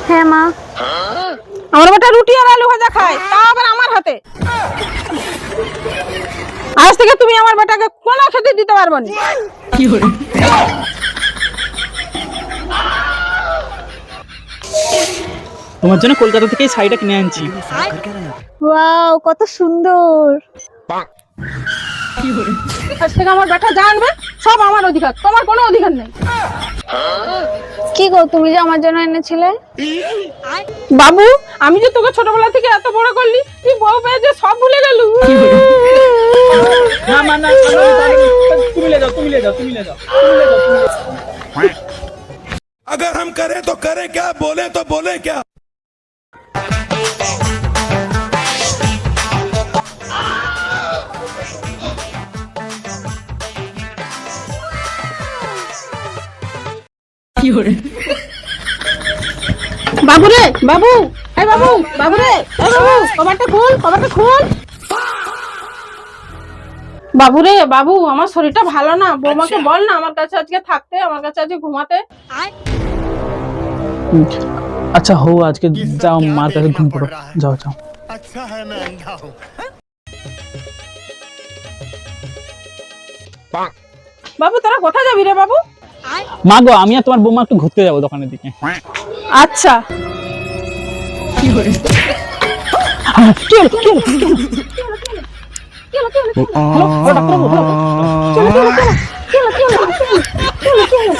হ্যাঁ মা। আমার বেটা রুটি আর আলু ভাজা খায়, তা আবার আমার হাতে। আজ থেকে তুমি আমার বেটাকে কোনো খেতে দিতে পারবে না। তোমার জন্য কলকাতা থেকে এই শাড়িটা কিনে আনছি। ওয়াও, কত সুন্দর। আজ থেকে আমার বেটা জানবে সব আমার অধিকার, তোমার কোনো অধিকার নেই। কি গো, তুমি যে আমার জন্য এনেছিলে? বাবু, আমি যে তোকে ছোটবেলা থেকে এত বড় করলি, তুই বউ পেয়ে যে সব ভুলে গেল। না মা না, তুমি ले जाओ, তুমি ले जाओ, তুমি ले जाओ। अगर हम करें तो करें क्या, बोले तो बोले क्या। বাবু রে বাবু, এই বাবু, বাবু রে, এই বাবু, কবারটা খুল, কবারটা খুল। বাবু রে বাবু, আমার শরীরটা ভালো না, বৌমাকে বল না আমার কাছে আজকে থাকতে, আমার কাছে আজকে ঘুমাতে। আচ্ছা হো, আজকে যাও মার কাছে ঘুম পড়ো, যাও যাও। अच्छा है मैं अंधा हूँ। বাবু তোরা কোথায় যাবি রে বাবু? মা গো, আমি আর তোমার বৌমা একটু ঘুরতে যাবো দোকানের দিকে। আচ্ছা। কি হলো? হ্যালো, ডাক্তার বাবু, চলো চলো চলো চলো চলো চলো চলো চলো।